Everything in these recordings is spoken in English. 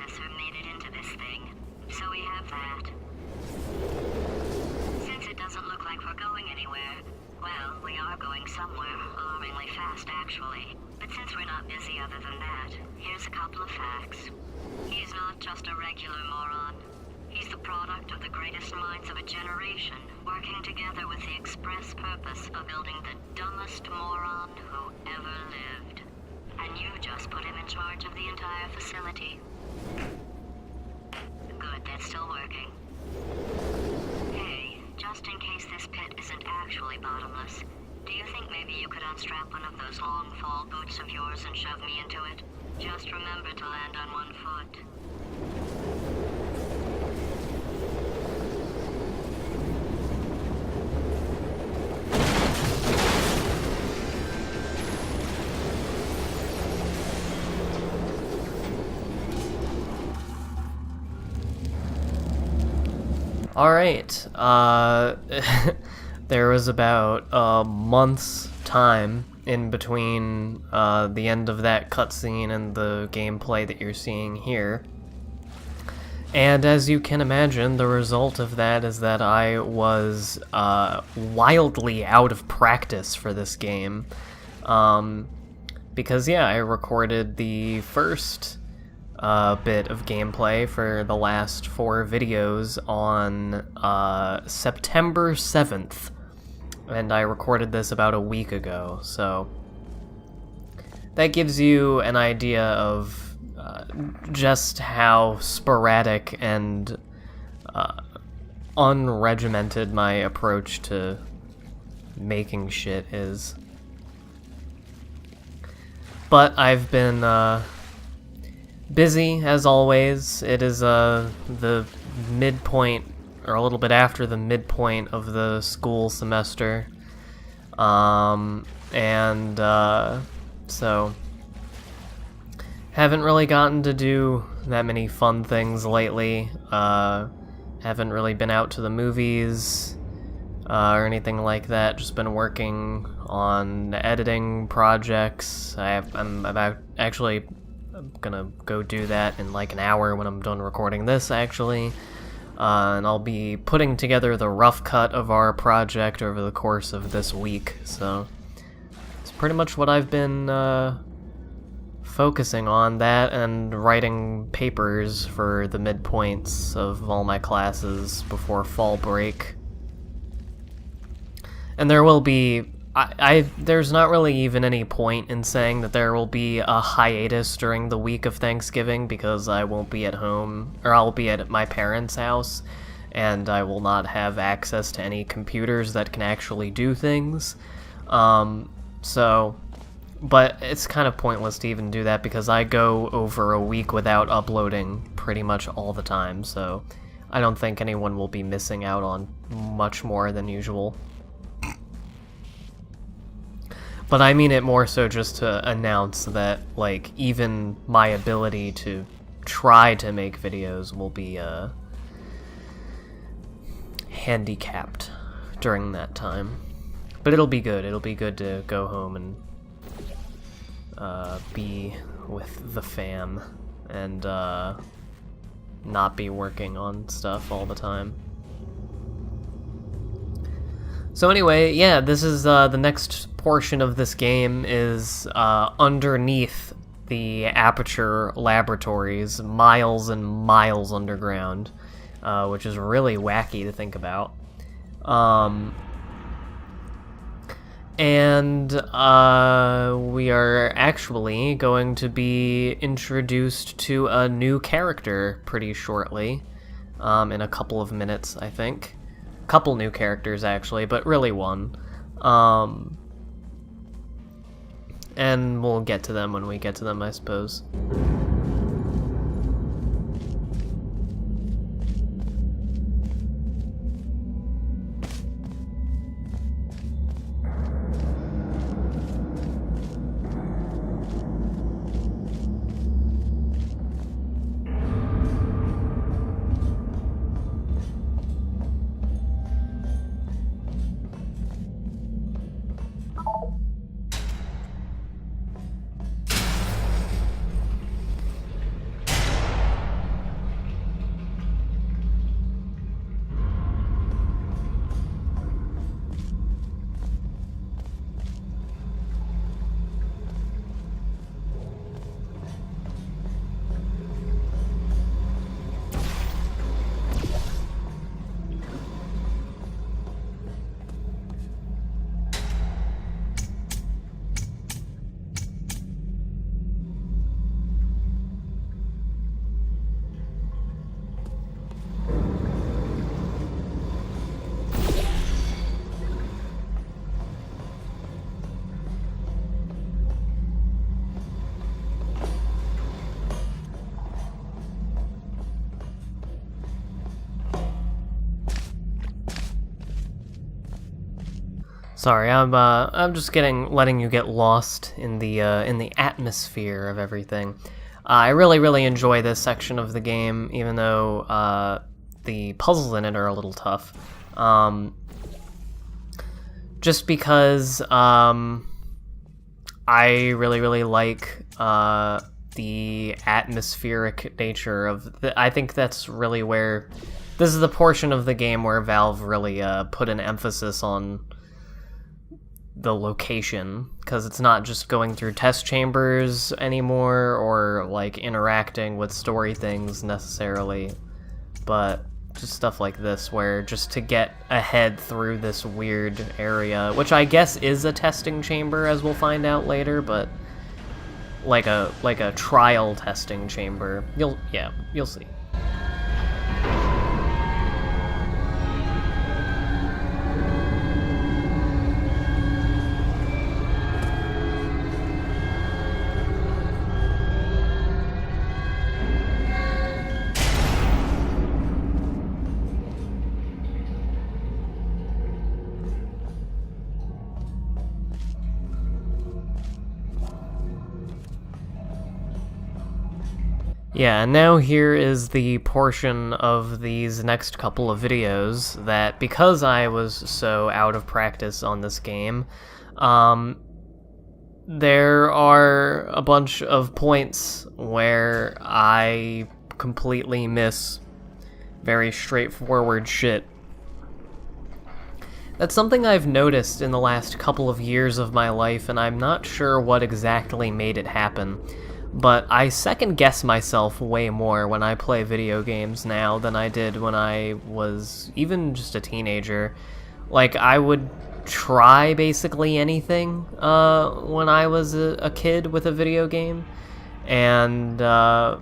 processor made it into this thing, so we have that. Since it doesn't look like we're going anywhere, well, we are going somewhere, alarmingly fast actually. But since we're not busy other than that, here's a couple of facts. He's not just a regular moron. He's the product of the greatest minds of a generation, working together with the express purpose of building the dumbest moron who ever lived. And you just put him in charge of the entire facility. Good, that's still working. Hey, just in case this pit isn't actually bottomless, do you think maybe you could unstrap one of those long fall boots of yours and shove me into it? Just remember to land on one foot. Alright, there was about a month's time in between the end of that cutscene and the gameplay that you're seeing here. And as you can imagine, the result of that is that I was wildly out of practice for this game. Because, yeah, I recorded the first bit of gameplay for the last 4 videos on September 7th, and I recorded this about a week ago, so that gives you an idea of just how sporadic and unregimented my approach to making shit is. But I've been busy, as always. It is the midpoint, or a little bit after the midpoint of the school semester. So haven't really gotten to do that many fun things lately. Haven't really been out to the movies or anything like that. Just been working on editing projects. I'm gonna go do that in like an hour when I'm done recording this, actually. And I'll be putting together the rough cut of our project over the course of this week, so it's pretty much what I've been focusing on, that and writing papers for the midpoints of all my classes before fall break. And there will be there's not really even any point in saying that there will be a hiatus during the week of Thanksgiving, because I won't be at home, or I'll be at my parents' house, and I will not have access to any computers that can actually do things. But it's kind of pointless to even do that, because I go over a week without uploading pretty much all the time, so I don't think anyone will be missing out on much more than usual. But I mean it more so just to announce that, like, even my ability to try to make videos will be handicapped during that time. But it'll be good. It'll be good to go home and be with the fam and not be working on stuff all the time. So anyway, yeah, this is the next portion of this game is underneath the Aperture laboratories, miles and miles underground, which is really wacky to think about. And we are actually going to be introduced to a new character pretty shortly, in a couple of minutes, I think. Couple new characters, actually, but really one. And we'll get to them when we get to them, I suppose. Sorry, I'm just letting you get lost in the atmosphere of everything. I really enjoy this section of the game, even though the puzzles in it are a little tough. Just because I really like the atmospheric nature of I think that's really where this is the portion of the game where Valve really put an emphasis on the location, because it's not just going through test chambers anymore or like interacting with story things necessarily, but just stuff like this where just to get ahead through this weird area, which I guess is a testing chamber as we'll find out later, but like a trial testing chamber. You'll see. Yeah, and now here is the portion of these next couple of videos that, because I was so out of practice on this game, there are a bunch of points where I completely miss very straightforward shit. That's something I've noticed in the last couple of years of my life, and I'm not sure what exactly made it happen. But I second-guess myself way more when I play video games now than I did when I was even just a teenager. Like, I would try basically anything when I was a kid with a video game. And, I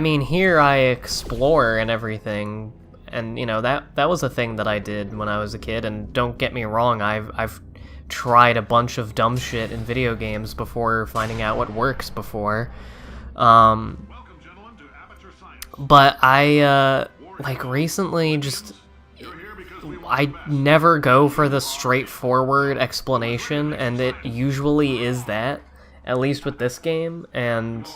mean, here I explore and everything. And, you know, that was a thing that I did when I was a kid. And don't get me wrong, I've tried a bunch of dumb shit in video games before finding out what works before. But I, like, recently just, I never go for the straightforward explanation, and it usually is that, at least with this game, and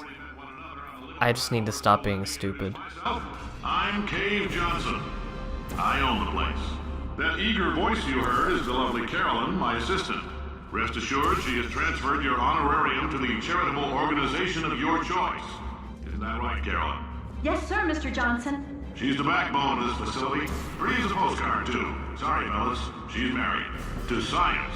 I just need to stop being stupid. I'm Cave Johnson. I own the place. That eager voice you heard is the lovely Carolyn, my assistant. Rest assured, she has transferred your honorarium to the charitable organization of your choice. Isn't that right, Carolyn? Yes, sir, Mr. Johnson. She's the backbone of this facility. Pretty as a postcard, too. Sorry, fellas. She's married. To science.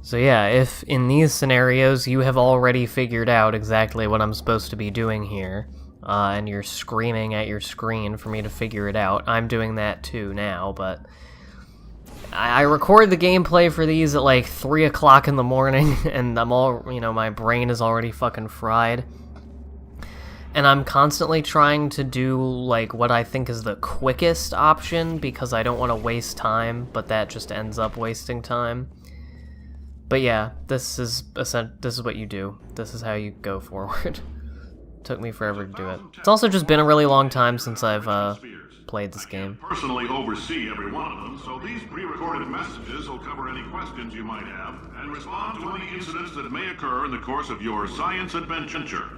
So yeah, if in these scenarios you have already figured out exactly what I'm supposed to be doing here, and you're screaming at your screen for me to figure it out, I'm doing that too now, but I record the gameplay for these at like 3 o'clock in the morning, and I'm all, you know, my brain is already fucking fried. And I'm constantly trying to do, like, what I think is the quickest option, because I don't want to waste time, but that just ends up wasting time. But yeah, this is what you do. This is how you go forward. Took me forever to do it. It's also just been a really long time since I've played this game. Personally oversee every one of them, so these pre-recorded messages will cover any questions you might have and respond to any incidents that may occur in the course of your science adventure.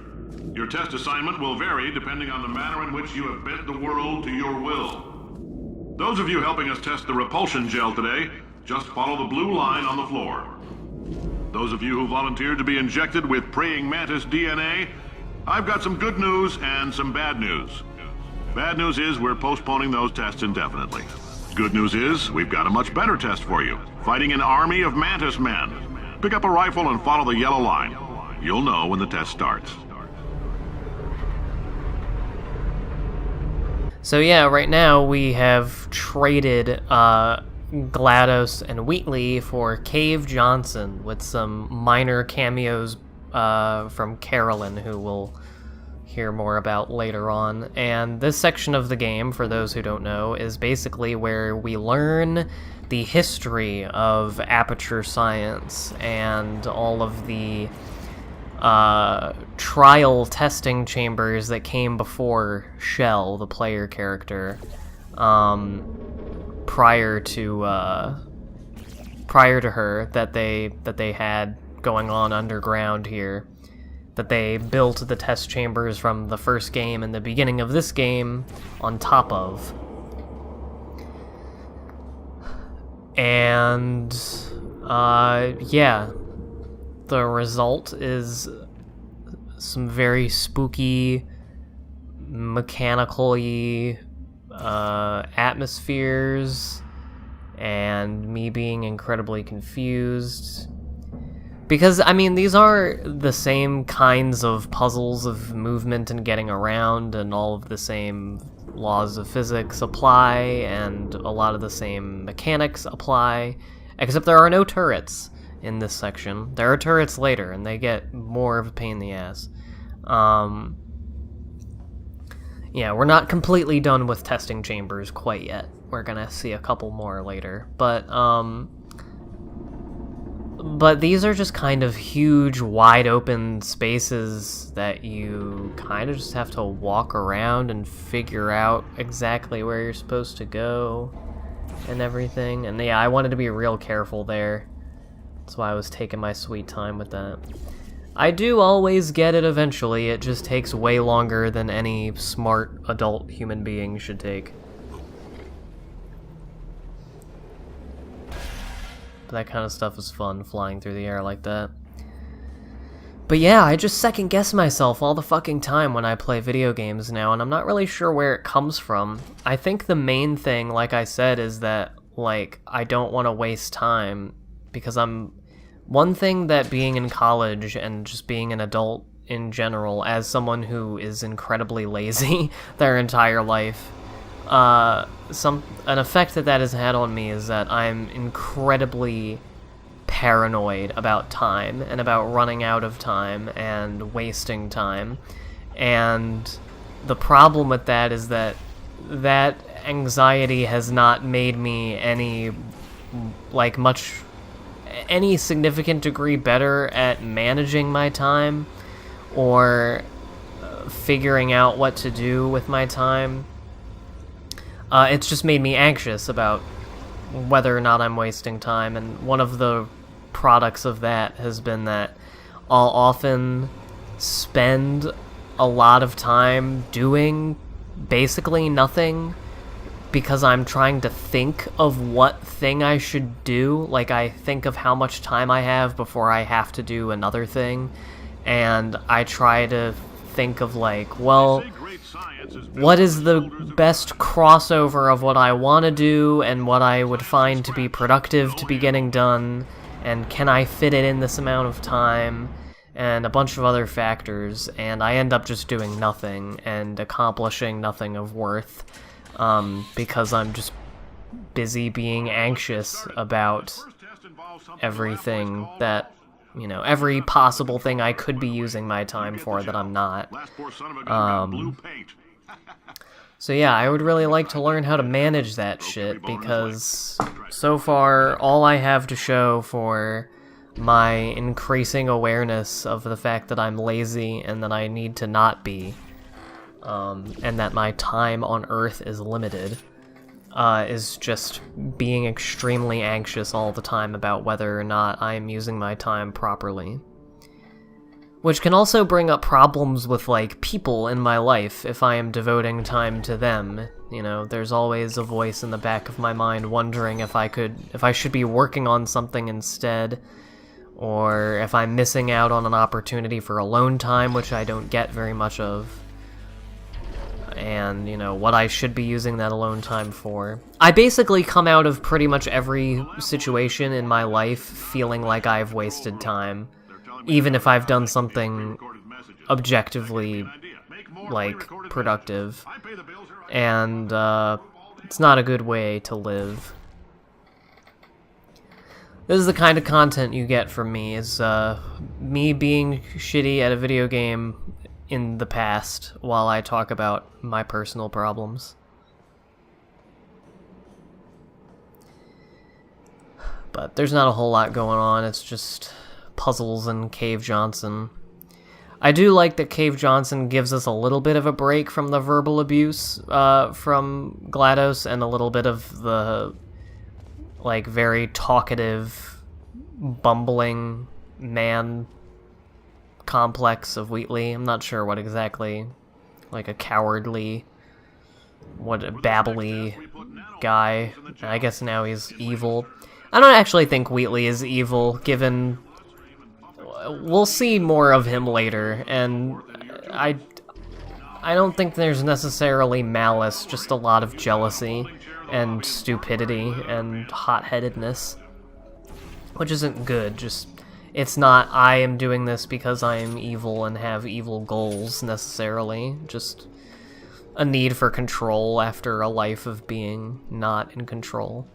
Your test assignment will vary depending on the manner in which you have bent the world to your will. Those of you helping us test the repulsion gel today, just follow the blue line on the floor. Those of you who volunteered to be injected with praying mantis DNA, I've got some good news and some bad news. Bad news is we're postponing those tests indefinitely. Good news is we've got a much better test for you. Fighting an army of mantis men. Pick up a rifle and follow the yellow line. You'll know when the test starts. So yeah, right now we have traded GLaDOS and Wheatley for Cave Johnson, with some minor cameos from Carolyn, who we'll hear more about later on. And this section of the game, for those who don't know, is basically where we learn the history of Aperture Science and all of the trial testing chambers that came before Shell, the player character, prior to her, that they had going on underground here, that they built the test chambers from the first game and the beginning of this game on top of. And yeah, the result is some very spooky, mechanical-y atmospheres, and me being incredibly confused. Because, I mean, these are the same kinds of puzzles of movement and getting around, and all of the same laws of physics apply, and a lot of the same mechanics apply, except there are no turrets in this section. There are turrets later, and they get more of a pain in the ass. Yeah, we're not completely done with testing chambers quite yet. We're gonna see a couple more later, but these are just kind of huge, wide open spaces that you kind of just have to walk around and figure out exactly where you're supposed to go and everything. And yeah, I wanted to be real careful there. That's why I was taking my sweet time with that. I do always get it eventually, it just takes way longer than any smart adult human being should take. That kind of stuff is fun, flying through the air like that. But yeah, I just second guess myself all the fucking time when I play video games now, and I'm not really sure where it comes from. I think the main thing, like I said, is that, like, I don't want to waste time, because one thing that being in college and just being an adult in general, as someone who is incredibly lazy their entire life, an effect that has had on me is that I'm incredibly paranoid about time and about running out of time and wasting time. And the problem with that is that anxiety has not made me any significant degree better at managing my time or figuring out what to do with my time. It's just made me anxious about whether or not I'm wasting time, and one of the products of that has been that I'll often spend a lot of time doing basically nothing because I'm trying to think of what thing I should do. Like, I think of how much time I have before I have to do another thing, and I try to think of, like, well, what is the best crossover of what I want to do and what I would find to be productive to be getting done, and can I fit it in this amount of time, and a bunch of other factors, and I end up just doing nothing and accomplishing nothing of worth, because I'm just busy being anxious about everything that, you know, every possible thing I could be using my time for that I'm not. So yeah, I would really like to learn how to manage that shit, because so far all I have to show for my increasing awareness of the fact that I'm lazy and that I need to not be, and that my time on Earth is limited, is just being extremely anxious all the time about whether or not I am using my time properly. Which can also bring up problems with, like, people in my life if I am devoting time to them. You know, there's always a voice in the back of my mind wondering if I should be working on something instead, or if I'm missing out on an opportunity for alone time, which I don't get very much of. And, you know, what I should be using that alone time for. I basically come out of pretty much every situation in my life feeling like I've wasted time, even if I've done something objectively, like, productive. And, it's not a good way to live. This is the kind of content you get from me, is, me being shitty at a video game in the past while I talk about my personal problems. But there's not a whole lot going on, it's just puzzles and Cave Johnson. I do like that Cave Johnson gives us a little bit of a break from the verbal abuse from GLaDOS and a little bit of the, like, very talkative, bumbling man complex of Wheatley. I'm not sure what exactly, like a cowardly, what a babbly guy. I guess now he's evil. I don't actually think Wheatley is evil, given we'll see more of him later, and I don't think there's necessarily malice, just a lot of jealousy and stupidity and hot-headedness, which isn't good. Just, it's not, I am doing this because I am evil and have evil goals, necessarily. Just a need for control after a life of being not in control.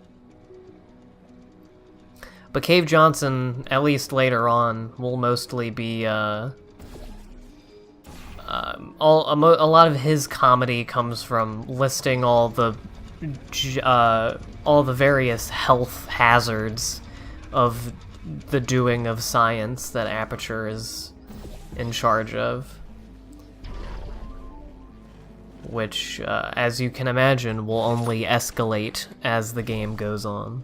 But Cave Johnson, at least later on, will mostly be, a lot of his comedy comes from listing all the various health hazards of the doing of science that Aperture is in charge of. Which, as you can imagine, will only escalate as the game goes on.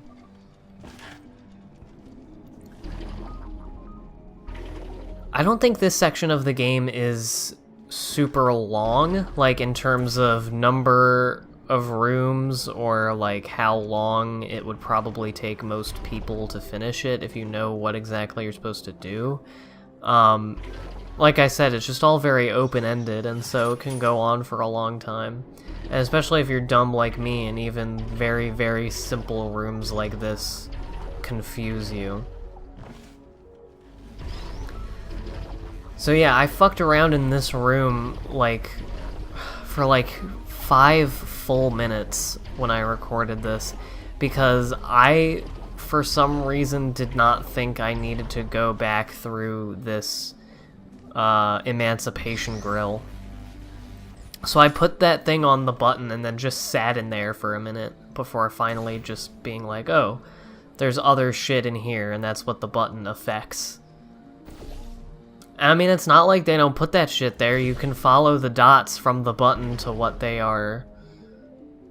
I don't think this section of the game is super long, like in terms of number of rooms or like how long it would probably take most people to finish it if you know what exactly you're supposed to do. Like I said, it's just all very open-ended, and so it can go on for a long time. And especially if you're dumb like me, and even very, very simple rooms like this confuse you. So yeah, I fucked around in this room, like, for like 5 full minutes when I recorded this, because I, for some reason, did not think I needed to go back through this Emancipation Grill. So I put that thing on the button and then just sat in there for a minute before finally just being like, oh, there's other shit in here, and that's what the button affects. I mean, it's not like they don't put that shit there. You can follow the dots from the button to what they are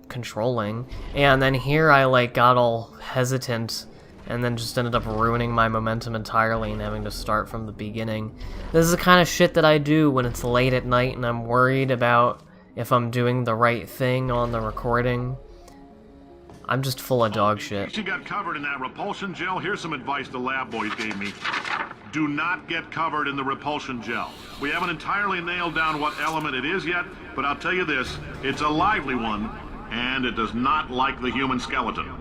controlling. And then here I, like, got all hesitant and then just ended up ruining my momentum entirely and having to start from the beginning. This is the kind of shit that I do when it's late at night and I'm worried about if I'm doing the right thing on the recording. I'm just full of dog shit. You got covered in that repulsion gel. Here's some advice the lab boys gave me. Do not get covered in the repulsion gel. We haven't entirely nailed down what element it is yet, but I'll tell you this, it's a lively one, and it does not like the human skeleton.